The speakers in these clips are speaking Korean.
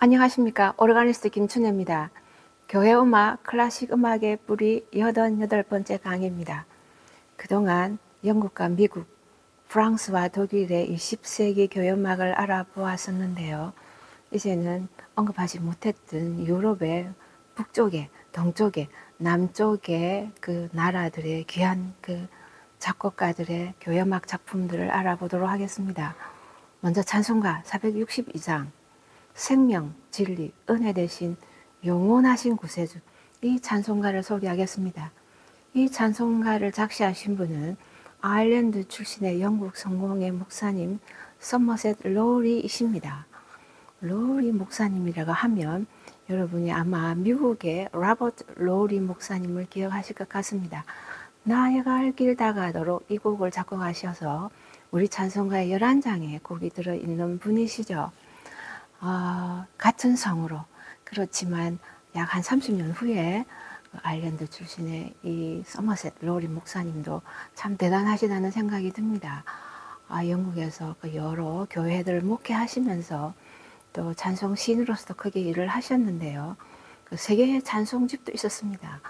안녕하십니까. 오르가니스트 김춘혜입니다. 교회 음악, 클래식 음악의 뿌리 88번째 강의입니다. 그동안 영국과 미국, 프랑스와 독일의 20세기 교회 음악을 알아보았었는데요. 이제는 언급하지 못했던 유럽의 북쪽에, 동쪽에, 남쪽의 그 나라들의 귀한 그 작곡가들의 교회 음악 작품들을 알아보도록 하겠습니다. 먼저 찬송가 462장 생명, 진리, 은혜 대신 영원하신 구세주, 이 찬송가를 소개하겠습니다. 이 찬송가를 작시하신 분은 아일랜드 출신의 영국 성공회 목사님 서머셋 로리이십니다. 로리 목사님이라고 하면 여러분이 아마 미국의 로버트 로리 목사님을 기억하실 것 같습니다. 나의 갈 길 다가도록 이 곡을 작곡하셔서 우리 찬송가의 11장에 곡이 들어있는 분이시죠. 같은 성으로, 그렇지만 약 한 30년 후에 아일랜드 출신의 이 서머셋 로리 목사님도 참 대단하시다는 생각이 듭니다. 영국에서 그 여러 교회들을 목회하시면서 또 찬송 시인으로서도 크게 일을 하셨는데요. 그 세계의 찬송집도 있었습니다.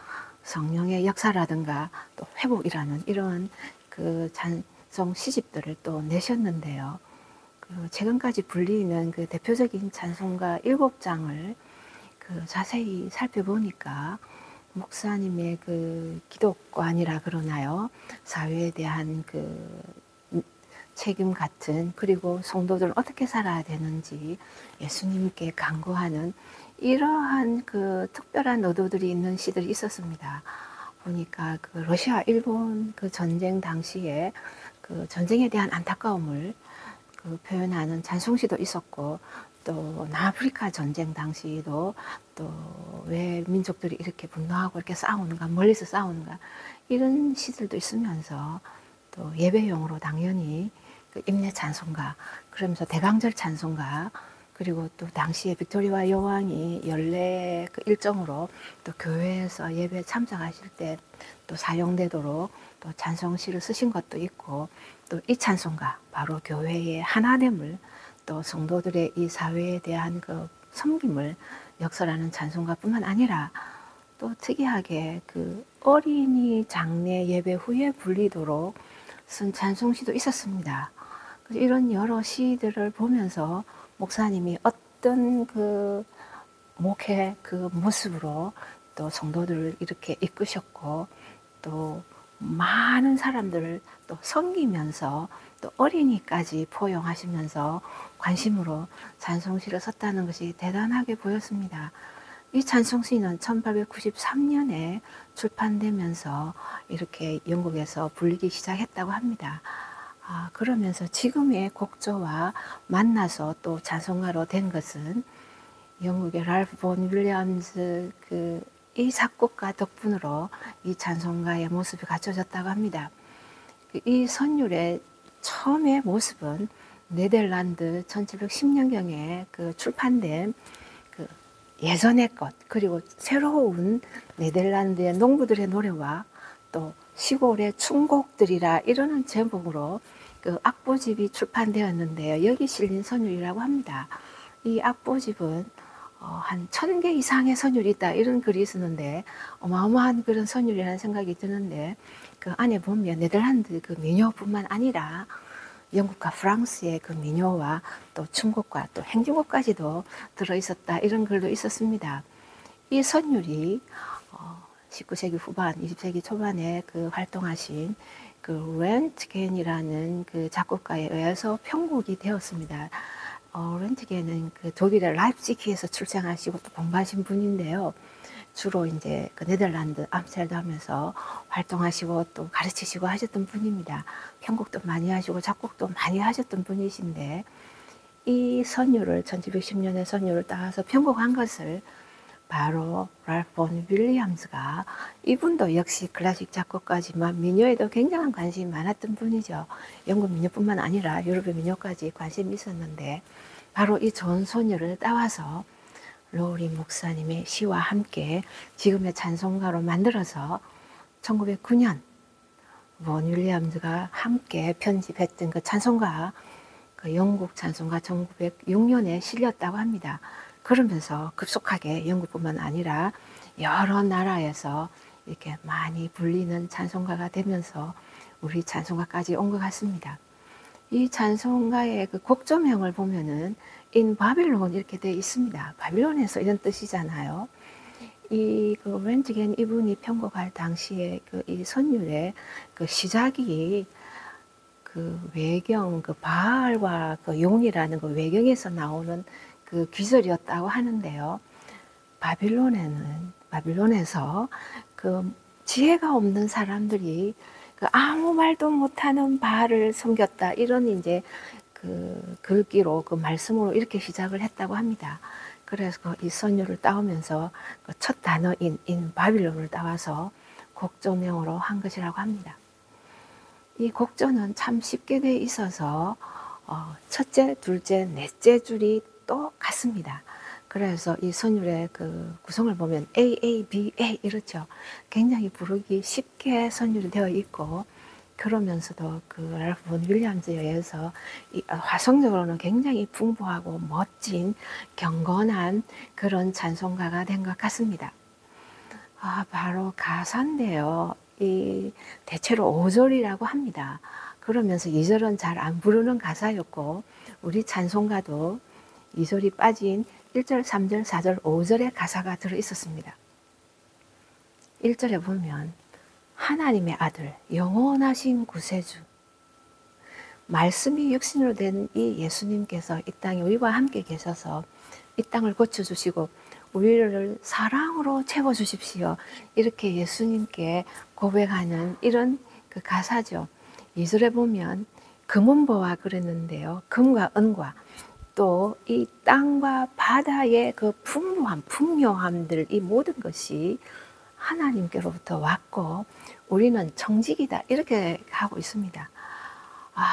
성령의 역사라든가 또 회복이라는 이런 그 찬송 시집들을 또 내셨는데요. 최근까지 불리는 그 대표적인 찬송가 7장을 그 자세히 살펴보니까 목사님의 그 기독관이라 그러나요? 사회에 대한 그 책임 같은, 그리고 성도들은 어떻게 살아야 되는지 예수님께 간구하는 이러한 그 특별한 의도들이 있는 시들이 있었습니다. 보니까 그 러시아, 일본 그 전쟁 당시에 그 전쟁에 대한 안타까움을 그 표현하는 찬송시도 있었고, 또 남아프리카 전쟁 당시에도 또 왜 민족들이 이렇게 분노하고 이렇게 싸우는가, 멀리서 싸우는가, 이런 시들도 있으면서 또 예배용으로 당연히 그 임내 찬송가, 그러면서 대강절 찬송가, 그리고 또 당시에 빅토리아 여왕이 연례 그 일정으로 또 교회에서 예배에 참석하실 때 또 사용되도록 또 찬송시를 쓰신 것도 있고, 또 이 찬송가 바로 교회의 하나됨을, 또 성도들의 이 사회에 대한 그 섬김을 역설하는 찬송가뿐만 아니라 또 특이하게 그 어린이 장례 예배 후에 불리도록 쓴 찬송시도 있었습니다. 이런 여러 시들을 보면서 목사님이 어떤 그 목회 그 모습으로 또 성도들을 이렇게 이끄셨고, 또 많은 사람들을 또 섬기면서 또 어린이까지 포용하시면서 관심으로 찬송시를 썼다는 것이 대단하게 보였습니다. 이 찬송시는 1893년에 출판되면서 이렇게 영국에서 불리기 시작했다고 합니다. 그러면서 지금의 곡조와 만나서 또 찬송가로 된 것은 영국의 랄프 본 윌리엄스 이 작곡가 덕분으로 이 찬송가의 모습이 갖춰졌다고 합니다. 이 선율의 처음의 모습은 네덜란드 1710년경에 그 출판된 그 예전의 것, 그리고 새로운 네덜란드의 농부들의 노래와 또 시골의 춤곡들이라 이러는 제목으로 그 악보집이 출판되었는데요. 여기 실린 선율이라고 합니다. 이 악보집은 한 1000개 이상의 선율이 있다 이런 글이 있었는데 어마어마한 그런 선율이라는 생각이 드는데 그 안에 보면 네덜란드 그 민요뿐만 아니라 영국과 프랑스의 그 민요와 또 중국과 또 행진곡까지도 들어있었다 이런 글도 있었습니다. 이 선율이 19세기 후반, 20세기 초반에 그 활동하신 그 렌트겐이라는 그 작곡가에 의해서 편곡이 되었습니다. 렌트겐은 그 독일의 라입지히에서 출생하시고 또 공부하신 분인데요. 주로 이제 그 네덜란드 암스테르담에서 활동하시고 또 가르치시고 하셨던 분입니다. 편곡도 많이 하시고 작곡도 많이 하셨던 분이신데 이 선율을 1710년의 선율을 따서 편곡한 것을 바로 랄프 본 윌리엄스가 이분도 역시 클래식 작곡가지만 민요에도 굉장한 관심이 많았던 분이죠. 영국 민요뿐만 아니라 유럽의 민요까지 관심이 있었는데 바로 이 좋은 선율을 따와서 로우리 목사님의 시와 함께 지금의 찬송가로 만들어서 1909년 본 윌리엄스가 함께 편집했던 그 찬송가, 그 영국 찬송가 1906년에 실렸다고 합니다. 그러면서 급속하게 영국뿐만 아니라 여러 나라에서 이렇게 많이 불리는 찬송가가 되면서 우리 찬송가까지 온 것 같습니다. 이 찬송가의 그 곡조명을 보면은 in 바빌론 이렇게 되어 있습니다. 바빌론에서 이런 뜻이잖아요. 그 렌트겐 이분이 편곡할 당시에 그 이 선율의 그 시작이 그 외경, 그 바알과 그 용이라는 그 외경에서 나오는 그 귀절이었다고 하는데요. 바빌론에서 그 지혜가 없는 사람들이 그 아무 말도 못하는 바알을 섬겼다. 이런 이제 그 글귀로 그 말씀으로 이렇게 시작을 했다고 합니다. 그래서 이 선율을 따오면서 그 첫 단어인 바빌론을 따와서 곡조명으로 한 것이라고 합니다. 이 곡조는 참 쉽게 돼 있어서 첫째, 둘째, 넷째 줄이 똑같습니다. 그래서 이 선율의 그 구성을 보면 A, A, B, A 이렇죠. 굉장히 부르기 쉽게 선율이 되어 있고 그러면서도 그 랄프 본 윌리엄스에 의해서 화성적으로는 굉장히 풍부하고 멋진 경건한 그런 찬송가가 된 것 같습니다. 바로 가사인데요. 이 대체로 5절이라고 합니다. 그러면서 2절은 잘 안 부르는 가사였고 우리 찬송가도 2절이 빠진 1절, 3절, 4절, 5절의 가사가 들어 있었습니다. 1절에 보면 하나님의 아들, 영원하신 구세주, 말씀이 육신으로 된 이 예수님께서 이 땅에 우리와 함께 계셔서 이 땅을 고쳐주시고 우리를 사랑으로 채워주십시오. 이렇게 예수님께 고백하는 이런 그 가사죠. 2절에 보면 금은보화 그랬는데요. 금과 은과 또 이 땅과 바다의 그 풍부함, 풍요함들 이 모든 것이 하나님께로부터 왔고 우리는 정직이다 이렇게 하고 있습니다.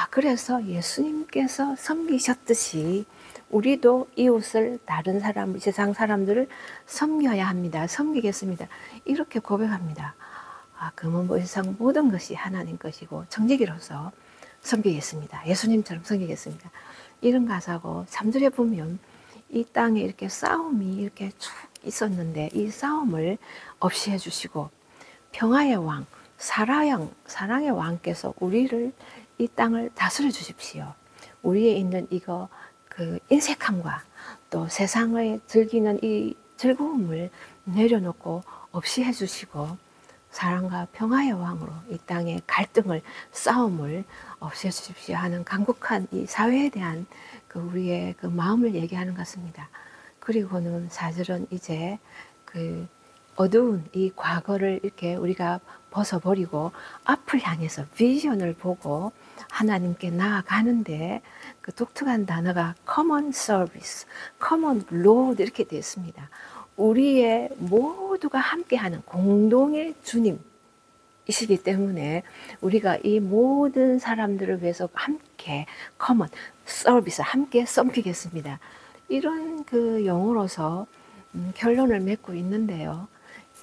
그래서 예수님께서 섬기셨듯이 우리도 이웃을 다른 사람, 세상 사람들을 섬겨야 합니다. 섬기겠습니다. 이렇게 고백합니다. 금은보 세상 모든 것이 하나님 것이고 정직이로서 섬기겠습니다. 예수님처럼 섬기겠습니다. 이런 가사고 3절에 보면 이 땅에 이렇게 싸움이 이렇게 쭉 있었는데 이 싸움을 없이 해주시고 평화의 왕, 사랑의 왕께서 우리를 이 땅을 다스려 주십시오. 우리에 있는 그 인색함과 또 세상을 즐기는 이 즐거움을 내려놓고 없이 해주시고 사랑과 평화의 왕으로 이 땅의 갈등을, 싸움을 없애 주십시오 하는 간곡한 이 사회에 대한 그 우리의 그 마음을 얘기하는 것 같습니다. 그리고는 4절은 이제 그 어두운 이 과거를 이렇게 우리가 벗어버리고 앞을 향해서 비전을 보고 하나님께 나아가는데 그 독특한 단어가 common service, common Lord 이렇게 되어 있습니다. 우리의 모두가 함께하는 공동의 주님이시기 때문에 우리가 이 모든 사람들을 위해서 함께 common service, 함께 섬기겠습니다. 이런 그 용어로서 결론을 맺고 있는데요.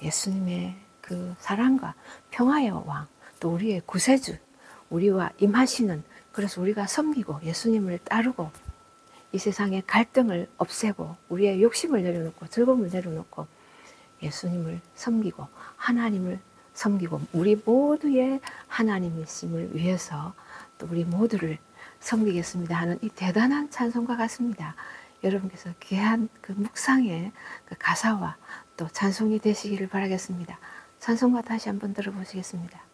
예수님의 그 사랑과 평화의 왕, 또 우리의 구세주, 우리와 임하시는, 그래서 우리가 섬기고 예수님을 따르고 이 세상의 갈등을 없애고 우리의 욕심을 내려놓고 즐거움을 내려놓고 예수님을 섬기고 하나님을 섬기고 우리 모두의 하나님이심을 위해서 또 우리 모두를 섬기겠습니다 하는 이 대단한 찬송과 같습니다. 여러분께서 귀한 그 묵상의 그 가사와 또 찬송이 되시기를 바라겠습니다. 찬송과 다시 한번 들어보시겠습니다.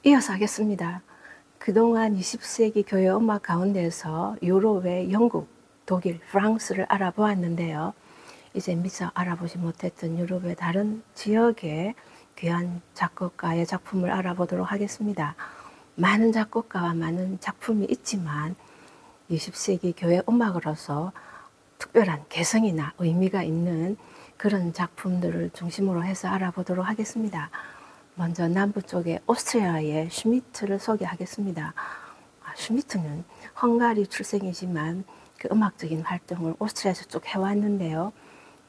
이어서 하겠습니다. 그동안 20세기 교회 음악 가운데서 유럽의 영국, 독일, 프랑스를 알아보았는데요. 이제 미처 알아보지 못했던 유럽의 다른 지역의 귀한 작곡가의 작품을 알아보도록 하겠습니다. 많은 작곡가와 많은 작품이 있지만 20세기 교회 음악으로서 특별한 개성이나 의미가 있는 그런 작품들을 중심으로 해서 알아보도록 하겠습니다. 먼저 남부 쪽에 오스트리아의 슈미트를 소개하겠습니다. 슈미트는 헝가리 출생이지만 그 음악적인 활동을 오스트리아에서 쭉 해왔는데요.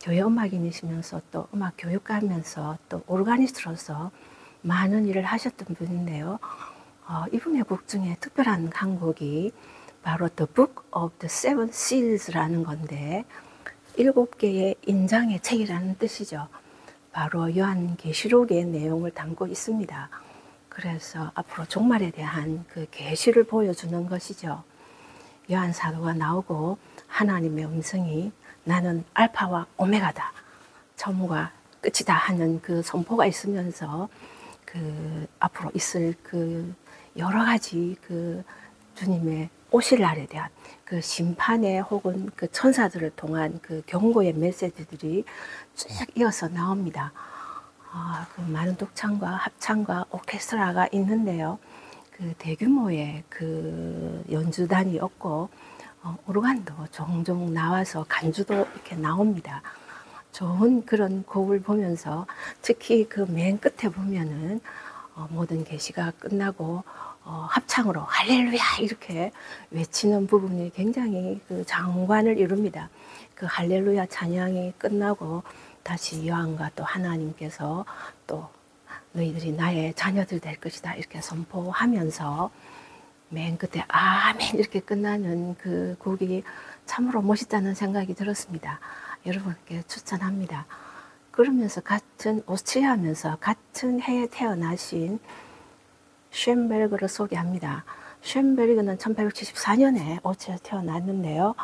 교회 음악인이시면서 또 음악 교육가면서 또 오르가니스트로서 많은 일을 하셨던 분인데요. 이분의 곡 중에 특별한 한 곡이 바로 The Book of the Seven Seals라는 건데 7개의 인장의 책이라는 뜻이죠. 바로 요한계시록의 내용을 담고 있습니다. 그래서 앞으로 종말에 대한 그 계시를 보여주는 것이죠. 요한 사도가 나오고 하나님의 음성이 나는 알파와 오메가다, 처음과 끝이다 하는 그 선포가 있으면서 그 앞으로 있을 그 여러 가지 그 주님의 오실 날에 대한 그 심판의 혹은 그 천사들을 통한 그 경고의 메시지들이 쭉 이어서 나옵니다. 그 많은 독창과 합창과 오케스트라가 있는데요. 그 대규모의 그 연주단이 없고 오르간도 종종 나와서 간주도 이렇게 나옵니다. 좋은 그런 곡을 보면서 특히 그 맨 끝에 보면은 모든 계시가 끝나고 합창으로 할렐루야 이렇게 외치는 부분이 굉장히 그 장관을 이룹니다. 그 할렐루야 찬양이 끝나고 다시 요한과 또 하나님께서 또 너희들이 나의 자녀들 될 것이다 이렇게 선포하면서 맨 끝에 아멘 이렇게 끝나는 그 곡이 참으로 멋있다는 생각이 들었습니다. 여러분께 추천합니다. 그러면서 같은 오스트리아면서 같은 해에 태어나신 쉔베르그를 소개합니다. 쉔베르그는 1874년에 오스트리아에서 태어났는데요.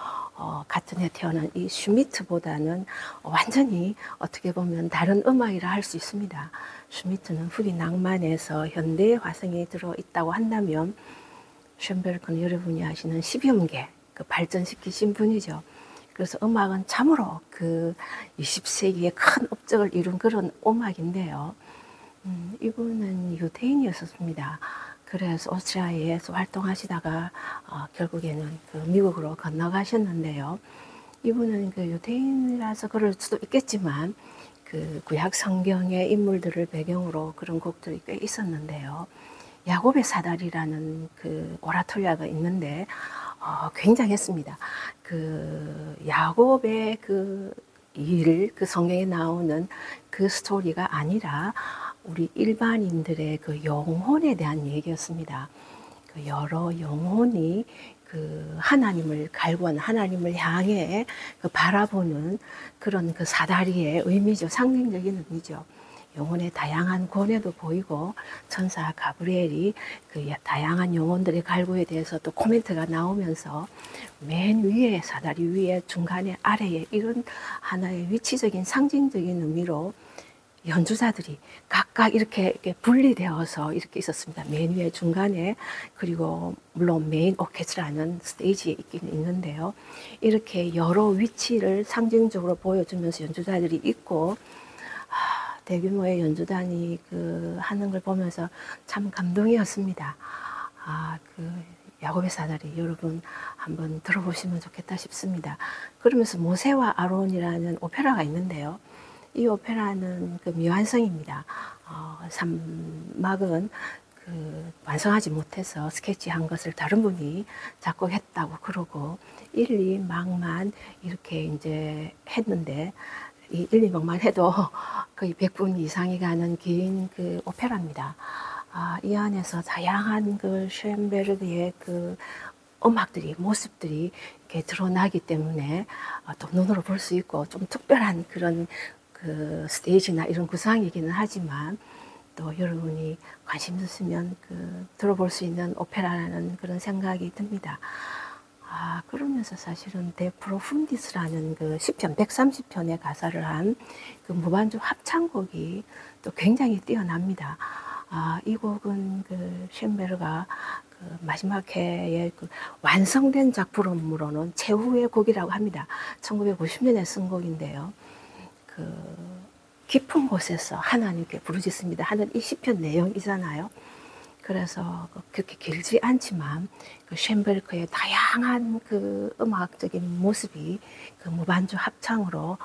같은 해 태어난 이 슈미트보다는 완전히 어떻게 보면 다른 음악이라 할 수 있습니다. 슈미트는 후기 낭만에서 현대의 화성이 들어있다고 한다면 쉔베르크는 여러분이 아시는 12음계 그 발전시키신 분이죠. 그래서 음악은 참으로 그 20세기에 큰 업적을 이룬 그런 음악인데요. 이분은 유대인이었습니다. 그래서 오스트리아에서 활동하시다가 결국에는 그 미국으로 건너가셨는데요. 이분은 그 유대인이라서 그럴 수도 있겠지만 그 구약 성경의 인물들을 배경으로 그런 곡들이 꽤 있었는데요. 야곱의 사다리라는 그 오라토리아가 있는데 굉장했습니다. 그 야곱의 그 일, 그 성경에 나오는 그 스토리가 아니라 우리 일반인들의 그 영혼에 대한 얘기였습니다. 그 여러 영혼이 그 하나님을 갈구하는, 하나님을 향해 그 바라보는 그런 그 사다리의 의미죠. 상징적인 의미죠. 영혼의 다양한 권해도 보이고, 천사 가브리엘이 그 다양한 영혼들의 갈구에 대해서 또 코멘트가 나오면서 맨 위에, 사다리 위에, 중간에, 아래에 이런 하나의 위치적인 상징적인 의미로 연주자들이 각각 이렇게 분리되어서 이렇게 있었습니다. 맨 위에, 중간에, 그리고 물론 메인 오케스트라는 스테이지에 있긴 있는데요. 이렇게 여러 위치를 상징적으로 보여주면서 연주자들이 있고, 대규모의 연주단이 그 하는 걸 보면서 참 감동이었습니다. 그 야곱의 사다리 여러분 한번 들어보시면 좋겠다 싶습니다. 그러면서 모세와 아론이라는 오페라가 있는데요. 이 오페라는 그 미완성입니다. 3막은 그 완성하지 못해서 스케치한 것을 다른 분이 작곡했다고 그러고 1, 2막만 이렇게 이제 했는데 이 1, 2막만 해도 거의 100분 이상이 가는 긴 그 오페라입니다. 이 안에서 다양한 그 쉔베르그의 그 음악들이, 모습들이 이렇게 드러나기 때문에 또 눈으로 볼 수 있고 좀 특별한 그런 그 스테이지나 이런 구상이기는 하지만 또 여러분이 관심 있으면 그 들어볼 수 있는 오페라라는 그런 생각이 듭니다. 그러면서 사실은 데 프로푼디스라는 그 10편, 130편의 가사를 한 그 무반주 합창곡이 또 굉장히 뛰어납니다. 이 곡은 그 쉔베르가 그 마지막 해에 그 완성된 작품으로는 최후의 곡이라고 합니다. 1950년에 쓴 곡인데요. 그 깊은 곳에서 하나님께 부르짖습니다 하는 이 시편 내용이잖아요. 그래서 그렇게 길지 않지만 그 쉔베르크의 다양한 그 음악적인 모습이 그 무반주 합창으로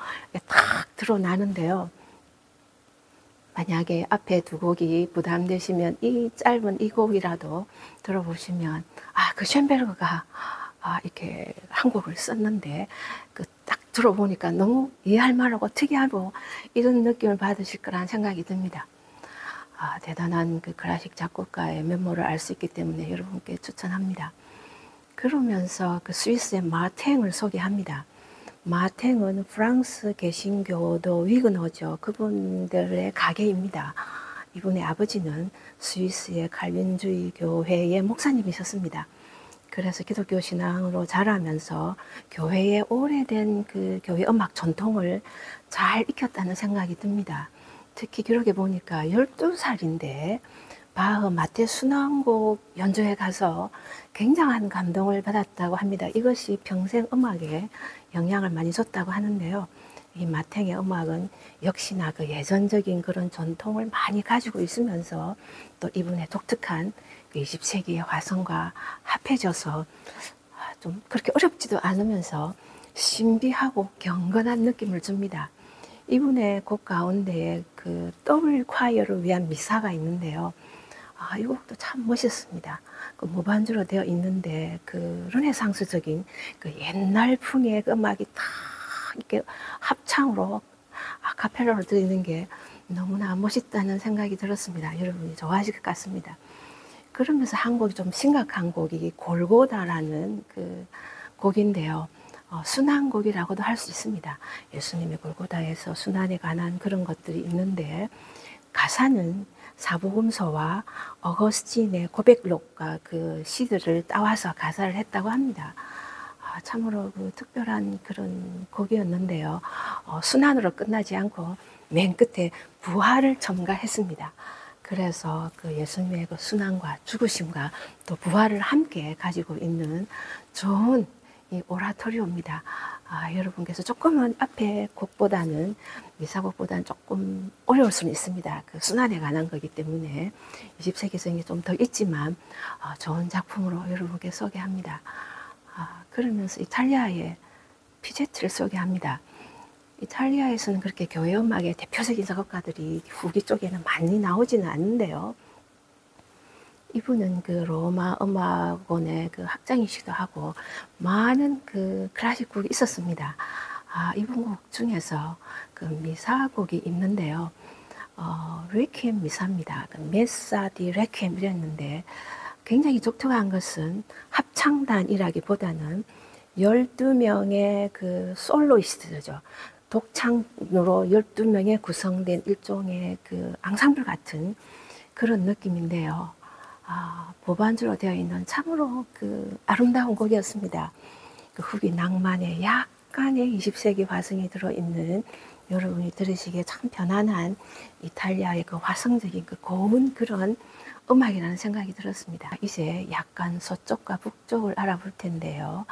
탁 드러나는데요. 만약에 앞에 두 곡이 부담되시면 이 짧은 이 곡이라도 들어보시면 그 쉔베르크가 이렇게 한 곡을 썼는데 그 딱 들어보니까 너무 이해할 만하고 특이하고 이런 느낌을 받으실 거란 생각이 듭니다. 대단한 그 클래식 작곡가의 면모를 알 수 있기 때문에 여러분께 추천합니다. 그러면서 그 스위스의 마탱을 소개합니다. 마탱은 프랑스 개신교도 위그너죠. 그분들의 가게입니다. 이분의 아버지는 스위스의 칼빈주의 교회의 목사님이셨습니다. 그래서 기독교 신앙으로 자라면서 교회의 오래된 그 교회 음악 전통을 잘 익혔다는 생각이 듭니다. 특히 기록에 보니까 12살인데 바흐 마테 순환곡 연주회 가서 굉장한 감동을 받았다고 합니다. 이것이 평생 음악에 영향을 많이 줬다고 하는데요. 이 마탱의 음악은 역시나 그 예전적인 그런 전통을 많이 가지고 있으면서 또 이분의 독특한 그 20세기의 화성과 합해져서 좀 그렇게 어렵지도 않으면서 신비하고 경건한 느낌을 줍니다. 이분의 곡 가운데 그 더블 콰이어를 위한 미사가 있는데요. 이 곡도 참 멋있습니다. 그 무반주로 되어 있는데 그 르네상스적인 그 옛날 풍의 그 음악이 다 이렇게 합창으로 아카펠라로 들리는 게 너무나 멋있다는 생각이 들었습니다. 여러분이 좋아하실 것 같습니다. 그러면서 한 곡이 좀 심각한 곡이 골고다라는 그 곡인데요. 순환곡이라고도 할 수 있습니다. 예수님의 골고다에서 순환에 관한 그런 것들이 있는데 가사는 사복음서와 어거스틴의 고백록과 그 시들을 따와서 가사를 했다고 합니다. 참으로 그 특별한 그런 곡이었는데요. 순환으로 끝나지 않고 맨 끝에 부활을 첨가했습니다. 그래서 그 예수님의 그 순환과 죽으심과 또 부활을 함께 가지고 있는 좋은 이 오라토리오입니다. 여러분께서 조금은 앞에 곡보다는 미사곡보다는 조금 어려울 수는 있습니다. 그 순환에 관한 거기 때문에 20세기성이 좀 더 있지만 좋은 작품으로 여러분께 소개합니다. 그러면서 이탈리아의 피제트를 소개합니다. 이탈리아에서는 그렇게 교회 음악의 대표적인 작곡가들이 후기 쪽에는 많이 나오지는 않는데요. 이분은 그 로마 음악원의 그 학장이시기도 하고 많은 그 클래식 곡이 있었습니다. 이분 곡 중에서 그 미사곡이 있는데요. 레퀴엠 미사입니다. 그 메사 디 레퀴엠 이랬는데 굉장히 독특한 것은 합창단이라기보다는 12명의 그 솔로이스트죠. 독창으로 12명의 구성된 일종의 그 앙상블 같은 그런 느낌인데요. 보반주로 되어 있는 참으로 그 아름다운 곡이었습니다. 그 후기 낭만의 약간의 20세기 화성이 들어있는 여러분이 들으시기에 참 편안한 이탈리아의 그 화성적인 그 고운 그런 음악이라는 생각이 들었습니다. 이제 약간 서쪽과 북쪽을 알아볼 텐데요.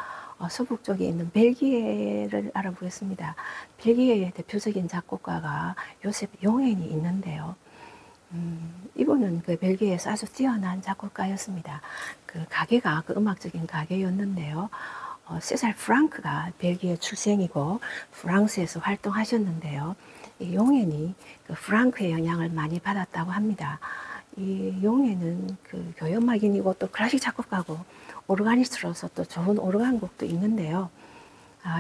서북 쪽에 있는 벨기에를 알아보겠습니다. 벨기에의 대표적인 작곡가가 요셉 용엔이 있는데요. 이분은 그 벨기에에서 아주 뛰어난 작곡가였습니다. 그 가게가 그 음악적인 가게였는데요. 세살 프랑크가 벨기에 출생이고 프랑스에서 활동하셨는데요. 이 용엔이 그 프랑크의 영향을 많이 받았다고 합니다. 이 용엔은 그 교회음악인이고 또 클래식 작곡가고 오르가니스트로서 또 좋은 오르간 곡도 있는데요.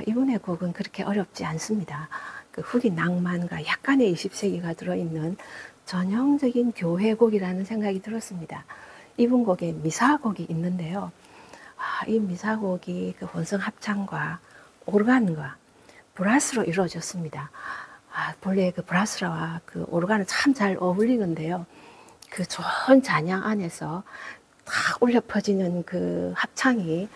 이분의 곡은 그렇게 어렵지 않습니다. 그 흑인 낭만과 약간의 20세기가 들어있는 전형적인 교회곡이라는 생각이 들었습니다. 이분 곡에 미사곡이 있는데요. 이 미사곡이 그混声 합창과 오르간과 브라스로 이루어졌습니다. 본래 그 브라스와 그 오르간은 참 잘 어울리는데요. 그 좋은 잔향 안에서 딱 울려 퍼지는 그 합창이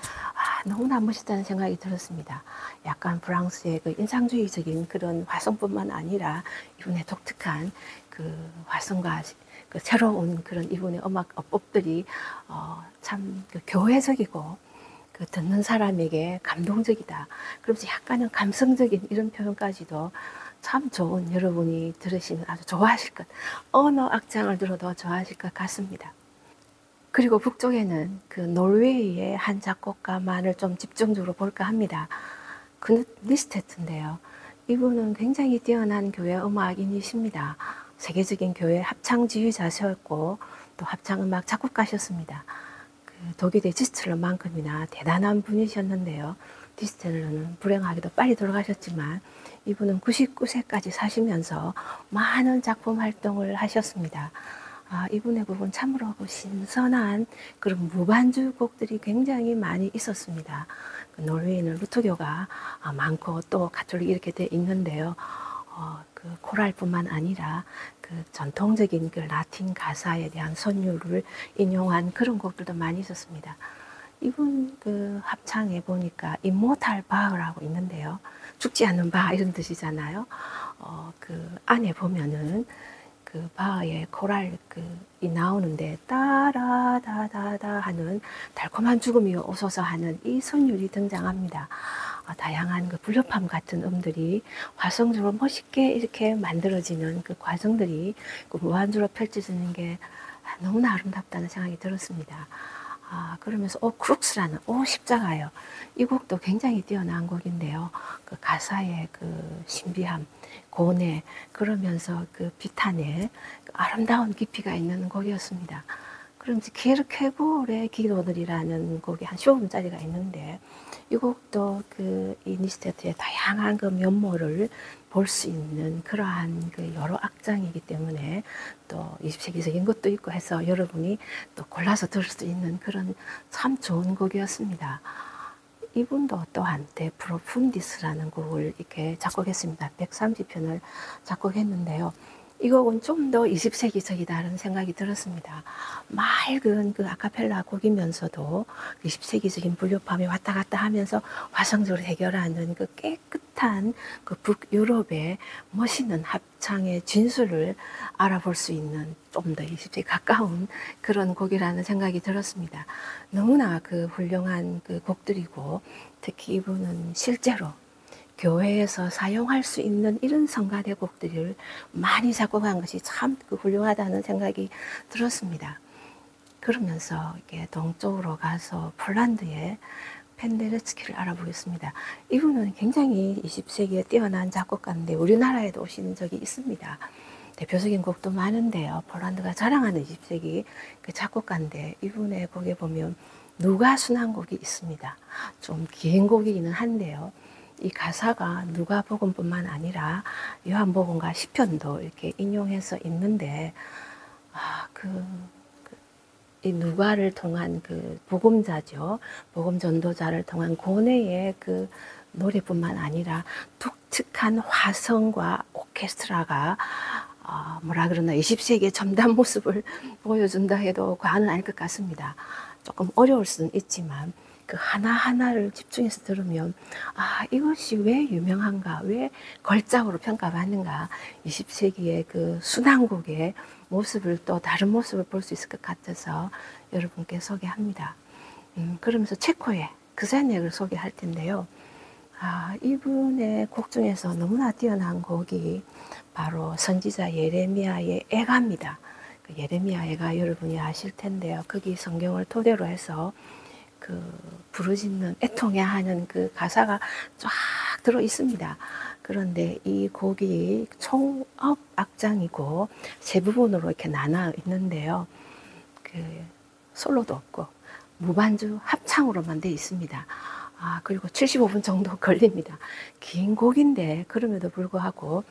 너무나 멋있다는 생각이 들었습니다. 약간 프랑스의 그 인상주의적인 그런 화성뿐만 아니라 이분의 독특한 그 화성과 그 새로운 그런 이분의 음악 어법들이 참 그 교회적이고 그 듣는 사람에게 감동적이다. 그러면서 약간은 감성적인 이런 표현까지도 참 좋은, 여러분이 들으시면 아주 좋아하실 것, 어느 악장을 들어도 좋아하실 것 같습니다. 그리고 북쪽에는 그 노르웨이의 한 작곡가만을 좀 집중적으로 볼까 합니다. 그누트 니스테트인데요. 이분은 굉장히 뛰어난 교회 음악인이십니다. 세계적인 교회 합창 지휘자셨고 또 합창음악 작곡가셨습니다. 그 독일의 디스틀러만큼이나 대단한 분이셨는데요. 디스텔러는 불행하게도 빨리 돌아가셨지만 이분은 99세까지 사시면서 많은 작품 활동을 하셨습니다. 이분의 곡은 참으로 신선한 그런 무반주 곡들이 굉장히 많이 있었습니다. 그 노르웨이는 루터교가 많고 또 가톨릭 이렇게 돼 있는데요. 그 코랄뿐만 아니라 그 전통적인 그 라틴 가사에 대한 선율을 인용한 그런 곡들도 많이 있었습니다. 이분 그 합창에 보니까 임모탈 바흐라고 있는데요. 죽지 않는 바 이런 뜻이잖아요. 그 안에 보면은 그 바흐의 코랄 이 나오는데 따라다다다 하는 달콤한 죽음이 오소서 하는 이 선율이 등장합니다. 다양한 그 불협화 같은 음들이 화성적으로 멋있게 이렇게 만들어지는 그 과정들이 그 무한주로 펼쳐지는 게 너무나 아름답다는 생각이 들었습니다. 그러면서 크룩스라는 십자가요. 이 곡도 굉장히 뛰어난 곡인데요. 그 가사의 그 신비함, 고뇌, 그러면서 그 비탄의 그 아름다운 깊이가 있는 곡이었습니다. 그러면서 키르케고르의 기도들이라는 곡이 한 15분짜리가 있는데 이 곡도 그 이니스테트의 다양한 그 면모를 볼 수 있는 그러한 그 여러 악장이기 때문에 또 20세기적인 것도 있고 해서 여러분이 또 골라서 들을 수 있는 그런 참 좋은 곡이었습니다. 이분도 또한 데 프로푼디스라는 곡을 이렇게 작곡했습니다. 130편을 작곡했는데요. 이 곡은 좀 더 20세기적이다라는 생각이 들었습니다. 맑은 그 아카펠라 곡이면서도 20세기적인 불협화음이 왔다 갔다 하면서 화성적으로 해결하는 그 깨끗한 그 북유럽의 멋있는 합창의 진수를 알아볼 수 있는 좀 더 20세기 가까운 그런 곡이라는 생각이 들었습니다. 너무나 그 훌륭한 그 곡들이고 특히 이분은 실제로 교회에서 사용할 수 있는 이런 성가대 곡들을 많이 작곡한 것이 참 훌륭하다는 생각이 들었습니다. 그러면서 이렇게 동쪽으로 가서 폴란드의 펜데레츠키를 알아보겠습니다. 이분은 굉장히 20세기에 뛰어난 작곡가인데 우리나라에도 오신 적이 있습니다. 대표적인 곡도 많은데요. 폴란드가 자랑하는 20세기 그 작곡가인데 이분의 곡에 보면 누가 순환곡이 있습니다. 좀 긴 곡이기는 한데요. 이 가사가 누가복음뿐만 아니라 요한복음과 시편도 이렇게 인용해서 있는데 이 누가를 통한 그 복음자죠. 복음 전도자를 통한 고뇌의 그 노래뿐만 아니라 독특한 화성과 오케스트라가 뭐라 그러나 20세기의 첨단 모습을 보여준다 해도 과언은 아닐 것 같습니다. 조금 어려울 수는 있지만 그 하나하나를 집중해서 들으면 이것이 왜 유명한가, 왜 걸작으로 평가받는가, 20세기의 그 순환곡의 모습을 또 다른 모습을 볼 수 있을 것 같아서 여러분께 소개합니다. 그러면서 체코의 그사넥을 소개할 텐데요. 이분의 곡 중에서 너무나 뛰어난 곡이 바로 선지자 예레미야의 애가입니다. 그 예레미야 애가 여러분이 아실 텐데요. 거기 성경을 토대로 해서 그 부르짖는 애통해하는 그 가사가 쫙 들어 있습니다. 그런데 이 곡이 총 9악장이고 세 부분으로 이렇게 나눠 있는데요. 그 솔로도 없고 무반주 합창으로만 되어 있습니다. 그리고 75분 정도 걸립니다. 긴 곡인데 그럼에도 불구하고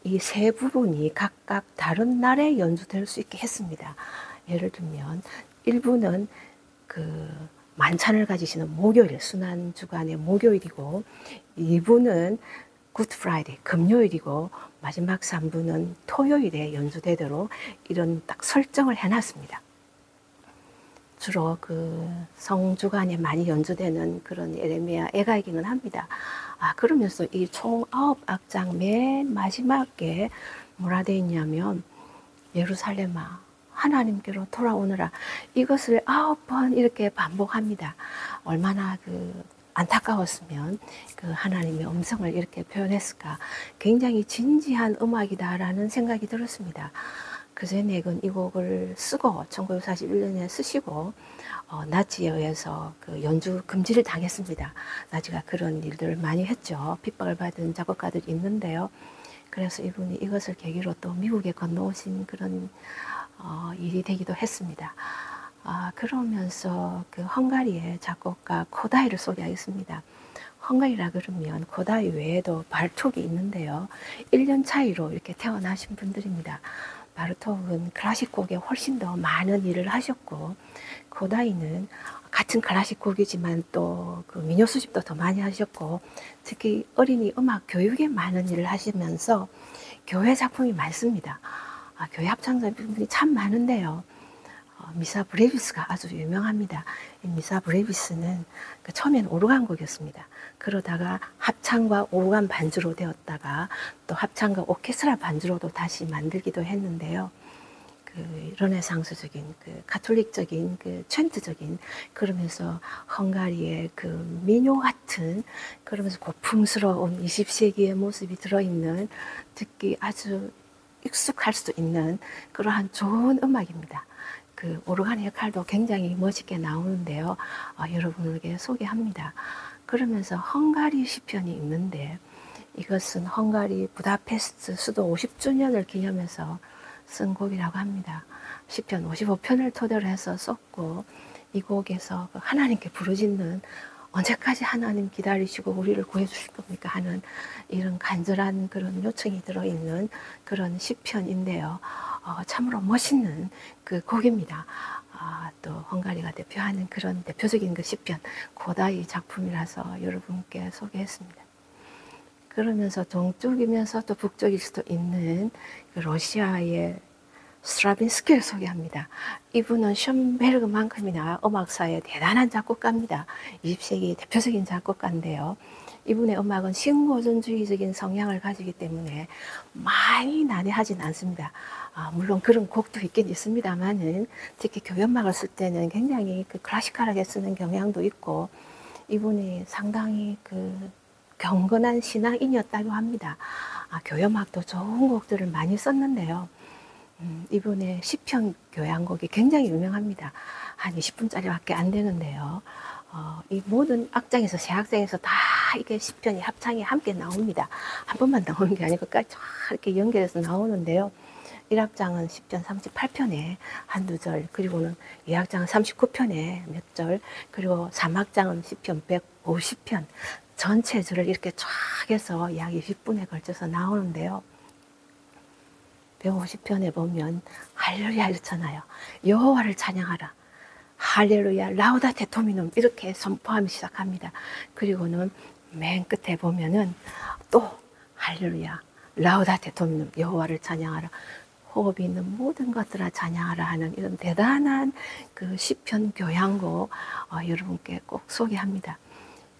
이 세 부분이 각각 다른 날에 연주될 수 있게 했습니다. 예를 들면 1부는 그 만찬을 가지시는 목요일, 순환 주간의 목요일이고 2부는 굿 프라이데이, 금요일이고 마지막 3부는 토요일에 연주되도록 이런 딱 설정을 해놨습니다. 주로 그 성주간에 많이 연주되는 그런 예레미야 애가이기는 합니다. 그러면서 이 총 9악장 맨 마지막에 뭐라 되어 있냐면 예루살렘아 하나님께로 돌아오느라 이것을 9번 이렇게 반복합니다. 얼마나 그 안타까웠으면 그 하나님의 음성을 이렇게 표현했을까. 굉장히 진지한 음악이다라는 생각이 들었습니다. 그제넥은 이 곡을 쓰고 1941년에 쓰시고 나치에 의해서 그 연주 금지를 당했습니다. 나치가 그런 일들을 많이 했죠. 핍박을 받은 작곡가들이 있는데요. 그래서 이분이 이것을 계기로 또 미국에 건너오신 그런 일이 되기도 했습니다. 그러면서 그 헝가리의 작곡가 코다이를 소개하겠습니다. 헝가리라 그러면 코다이 외에도 바르톡이 있는데요. 1년 차이로 이렇게 태어나신 분들입니다. 바르톡은 클래식 곡에 훨씬 더 많은 일을 하셨고 코다이는 같은 클래식 곡이지만 또 그 민요 수집도 더 많이 하셨고 특히 어린이 음악 교육에 많은 일을 하시면서 교회 작품이 많습니다. 교회 합창자분들이 참 많은데요. 미사 브레비스가 아주 유명합니다. 이 미사 브레비스는 처음에는 오르간 곡이었습니다. 그러다가 합창과 오르간 반주로 되었다가 또 합창과 오케스트라 반주로도 다시 만들기도 했는데요. 그 르네상스적인 그 가톨릭적인 그 챈트적인 그러면서 헝가리의 그 민요 같은 그러면서 고풍스러운 20세기의 모습이 들어있는 듣기 아주 익숙할 수도 있는 그러한 좋은 음악입니다. 그 오르간의 역할도 굉장히 멋있게 나오는데요. 여러분에게 소개합니다. 그러면서 헝가리 시편이 있는데 이것은 헝가리 부다페스트 수도 50주년을 기념해서 쓴 곡이라고 합니다. 시편 55편을 토대로 해서 썼고 이 곡에서 하나님께 부르짖는 언제까지 하나님 기다리시고 우리를 구해주실 겁니까 하는 이런 간절한 그런 요청이 들어있는 그런 시편인데요. 참으로 멋있는 그 곡입니다. 또 헝가리가 대표하는 그런 대표적인 그 시편 고다이 작품이라서 여러분께 소개했습니다. 그러면서 동쪽이면서 또 북쪽일 수도 있는 그 러시아의 스트라빈스키를 소개합니다. 이분은 션베르그만큼이나 음악사의 대단한 작곡가입니다. 20세기 대표적인 작곡가인데요. 이분의 음악은 신고전주의적인 성향을 가지기 때문에 많이 난해하진 않습니다. 물론 그런 곡도 있긴 있습니다만은 특히 교연음악을 쓸 때는 굉장히 그 클래시컬하게 쓰는 경향도 있고 이분이 상당히 그 경건한 신앙인이었다고 합니다. 교연음악도 좋은 곡들을 많이 썼는데요. 이분의 시편 교향곡이 굉장히 유명합니다. 한 20분짜리밖에 안 되는데요. 이 모든 악장에서 새 악장에서 다 이게 시편이 합창이 함께 나옵니다. 한 번만 나오는 게 아니고 쫙 이렇게 연결해서 나오는데요. 1악장은 시편 38편에 한두 절, 그리고는 2악장은 39편에 몇 절, 그리고 3악장은 시편 150편 전체 절을 이렇게 쫙 해서 약 20분에 걸쳐서 나오는데요. 150편에 보면 할렐루야 이렇잖아요. 여호와를 찬양하라. 할렐루야 라우다테 도미눔 이렇게 선포하며 시작합니다. 그리고는 맨 끝에 보면은 또 할렐루야 라우다테 도미눔 여호와를 찬양하라. 호흡이 있는 모든 것들아 찬양하라 하는 이런 대단한 그 시편 교향곡 여러분께 꼭 소개합니다.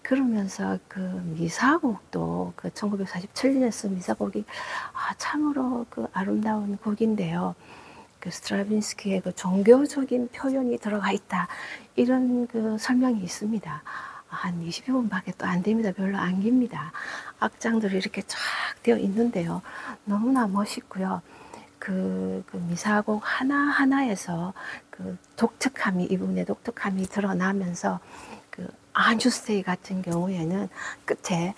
그러면서 그 미사곡도 그 1947년에 쓴 미사곡이 참으로 그 아름다운 곡인데요. 그 스트라빈스키의 그 종교적인 표현이 들어가 있다. 이런 그 설명이 있습니다. 한 20분밖에 또 안 됩니다. 별로 안 깁니다. 악장들이 이렇게 쫙 되어 있는데요. 너무나 멋있고요. 그 미사곡 하나하나에서 그 독특함이, 이분의 독특함이 드러나면서 그 안주스테이 같은 경우에는 끝에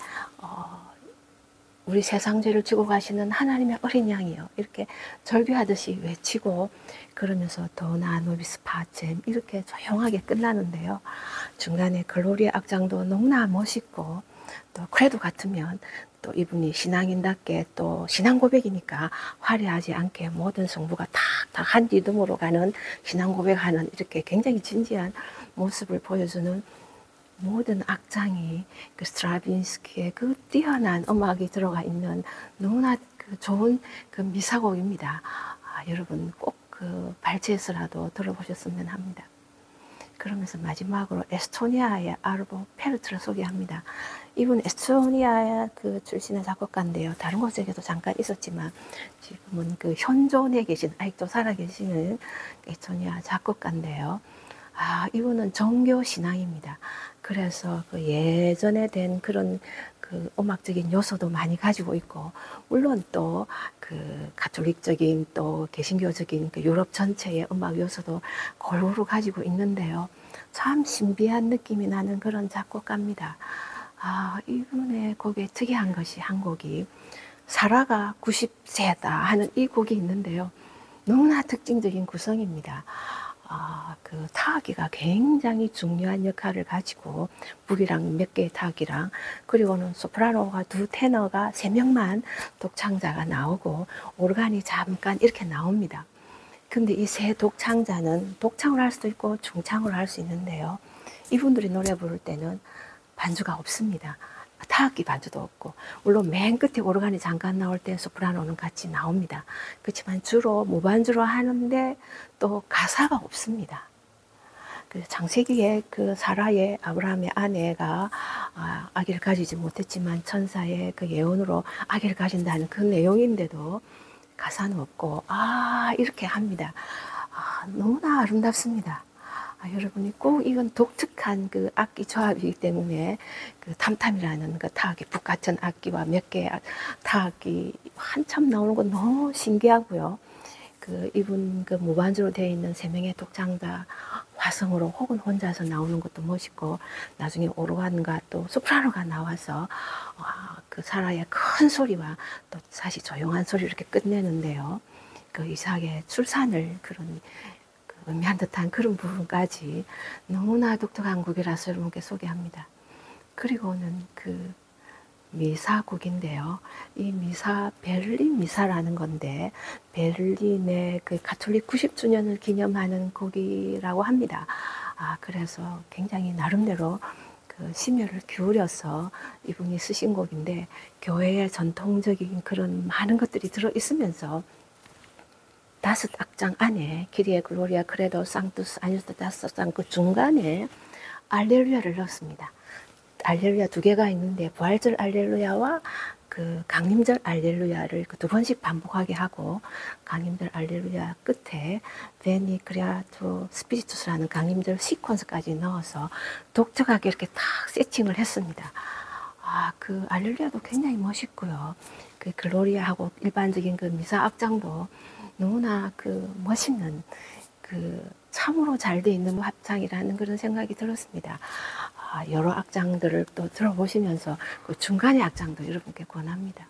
우리 세상 죄를 지고 가시는 하나님의 어린 양이요 이렇게 절규하듯이 외치고 그러면서 도나 노비스 파젬 이렇게 조용하게 끝나는데요. 중간에 글로리아 악장도 너무나 멋있고 또 그래도 같으면 또 이분이 신앙인답게 또 신앙 고백이니까 화려하지 않게 모든 성부가 탁탁 한 리듬으로 가는 신앙 고백하는 이렇게 굉장히 진지한 모습을 보여주는 모든 악장이 그 스트라빈스키의 그 뛰어난 음악이 들어가 있는 너무나 그 좋은 그 미사곡입니다. 여러분 꼭 그 발췌해서라도 들어보셨으면 합니다. 그러면서 마지막으로 에스토니아의 아르보 페르트를 소개합니다. 이분 에스토니아 그 출신의 작곡가인데요. 다른 곳에도 잠깐 있었지만 지금은 그 현존에 계신 아직도 살아계시는 에스토니아 작곡가인데요. 이분은 정교 신앙입니다. 그래서 그 예전에 된 그런 그 음악적인 요소도 많이 가지고 있고, 물론 또 그 가톨릭적인 또 개신교적인 그 유럽 전체의 음악 요소도 골고루 가지고 있는데요. 참 신비한 느낌이 나는 그런 작곡가입니다. 이분의 곡에 특이한 것이 한 곡이 사라가 90세다 하는 이 곡이 있는데요. 너무나 특징적인 구성입니다. 그 타악기가 굉장히 중요한 역할을 가지고 북이랑 몇 개의 타악기랑 그리고는 소프라노가 두 테너가 3명만 독창자가 나오고 오르간이 잠깐 이렇게 나옵니다. 근데 이 세 독창자는 독창을 할 수도 있고 중창을 할 수 있는데요. 이분들이 노래 부를 때는 반주가 없습니다. 타악기 반주도 없고 물론 맨 끝에 오르간이 잠깐 나올 때 소프라노는 같이 나옵니다. 그렇지만 주로 무반주로 하는데 또 가사가 없습니다. 그 창세기에 그 사라의 아브라함의 아내가 아기를 가지지 못했지만 천사의 그 예언으로 아기를 가진다는 그 내용인데도 가사는 없고 이렇게 합니다. 너무나 아름답습니다. 여러분이 꼭 이건 독특한 그 악기 조합이기 때문에 그 탐탐이라는 그 타악기, 북 같은 악기와 몇 개의 타악기 한참 나오는 건 너무 신기하고요. 그 이분 그 무반주로 되어 있는 3명의 독창자 화성으로 혹은 혼자서 나오는 것도 멋있고 나중에 오르간과 또 소프라노가 나와서 그 사라의 큰 소리와 또 사실 조용한 소리를 이렇게 끝내는데요. 그 이삭의 출산을 그런 의미한 듯한 그런 부분까지 너무나 독특한 곡이라서 여러분께 소개합니다. 그리고는 그 미사곡인데요. 이 미사 베를린 미사라는 건데 베를린의 그 가톨릭 90주년을 기념하는 곡이라고 합니다. 그래서 굉장히 나름대로 그 심혈을 기울여서 이분이 쓰신 곡인데 교회의 전통적인 그런 많은 것들이 들어 있으면서 5악장 안에 키리에 글로리아 크레도 상투스 아니스트 다섯장 그 중간에 알렐루야를 넣었습니다. 알렐루야 2개가 있는데 부활절 알렐루야와 그 강림절 알렐루야를 그 2번씩 반복하게 하고 강림절 알렐루야 끝에 베니 크리아투 스피리투스라는 강림절 시퀀스까지 넣어서 독특하게 이렇게 탁 세팅을 했습니다. 그 알렐루야도 굉장히 멋있고요. 그 글로리아하고 일반적인 그 미사 악장도 너무나 그 멋있는 그 참으로 잘 돼 있는 합창이라는 그런 생각이 들었습니다. 여러 악장들을 또 들어보시면서 그 중간의 악장도 여러분께 권합니다.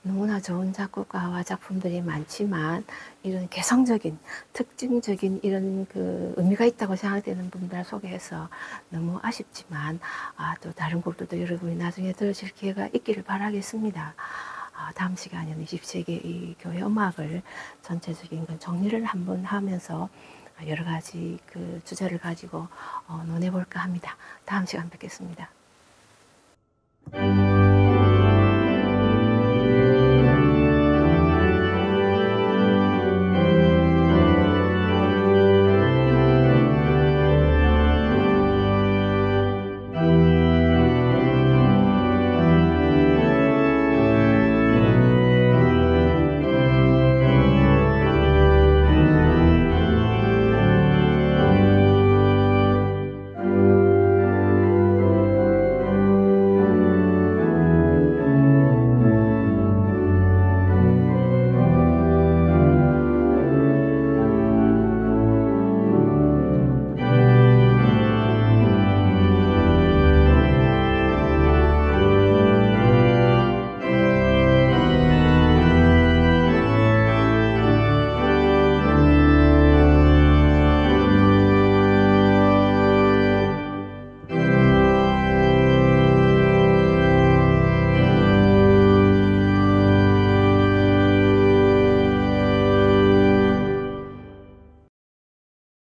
너무나 좋은 작곡가와 작품들이 많지만 이런 개성적인, 특징적인 이런 그 의미가 있다고 생각되는 분들 소개해서 너무 아쉽지만 또 다른 곡들도 여러분이 나중에 들으실 기회가 있기를 바라겠습니다. 다음 시간에는 20세기 이 교회 음악을 전체적인 정리를 한번 하면서 여러 가지 그 주제를 가지고 논해볼까 합니다. 다음 시간 뵙겠습니다.